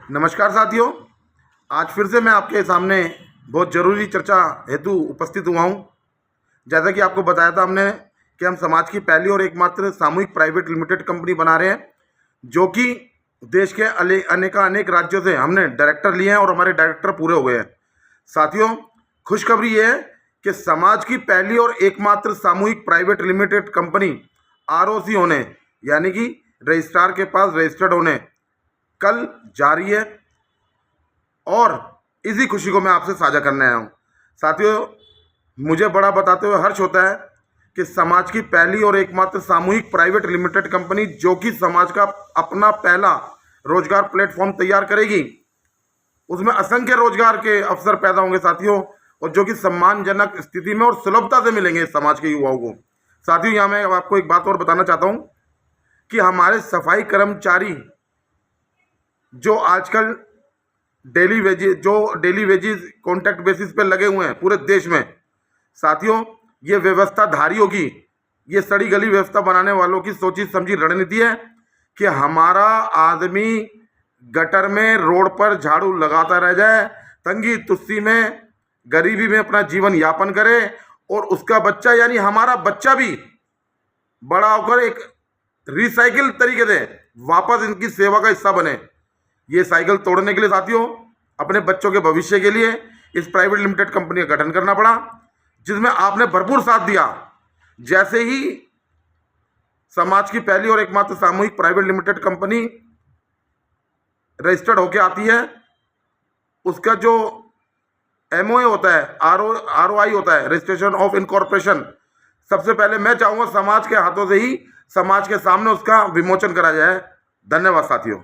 नमस्कार साथियों, आज फिर से मैं आपके सामने बहुत ज़रूरी चर्चा हेतु उपस्थित हुआ हूँ। जैसा कि आपको बताया था हमने कि हम समाज की पहली और एकमात्र सामूहिक प्राइवेट लिमिटेड कंपनी बना रहे हैं, जो कि देश के अनेक राज्यों से हमने डायरेक्टर लिए हैं और हमारे डायरेक्टर पूरे हो गए हैं। साथियों, खुशखबरी ये है कि समाज की पहली और एकमात्र सामूहिक प्राइवेट लिमिटेड कंपनी ROC होने, यानी कि रजिस्ट्रार के पास रजिस्टर्ड होने कल जारी है और इसी खुशी को मैं आपसे साझा करने आया हूँ। साथियों, मुझे बड़ा बताते हुए हर्ष होता है कि समाज की पहली और एकमात्र सामूहिक प्राइवेट लिमिटेड कंपनी, जो कि समाज का अपना पहला रोजगार प्लेटफॉर्म तैयार करेगी, उसमें असंख्य रोजगार के अवसर पैदा होंगे साथियों, और जो कि सम्मानजनक स्थिति में और सुलभता से मिलेंगे समाज के युवाओं को। साथियों, यहाँ मैं आपको एक बात और बताना चाहता हूँ कि हमारे सफाई कर्मचारी जो आजकल डेली वेजेस कॉन्ट्रैक्ट बेसिस पे लगे हुए हैं पूरे देश में, साथियों, ये व्यवस्थाधारियों की, ये सड़ी गली व्यवस्था बनाने वालों की सोची समझी रणनीति है कि हमारा आदमी गटर में, रोड पर झाड़ू लगाता रह जाए, तंगी तुस्सी में, गरीबी में अपना जीवन यापन करे, और उसका बच्चा यानी हमारा बच्चा भी बड़ा होकर एक रिसाइकिल तरीके से वापस इनकी सेवा का हिस्सा बने। ये साइकिल तोड़ने के लिए साथियों, अपने बच्चों के भविष्य के लिए इस प्राइवेट लिमिटेड कंपनी का गठन करना पड़ा, जिसमें आपने भरपूर साथ दिया। जैसे ही समाज की पहली और एकमात्र सामूहिक प्राइवेट लिमिटेड कंपनी रजिस्टर्ड होकर आती है, उसका जो MOA होता है, ROI होता है, रजिस्ट्रेशन ऑफ इनकॉर्पोरेशन, सबसे पहले मैं चाहूँगा समाज के हाथों से ही समाज के सामने उसका विमोचन करा जाए। धन्यवाद साथियों।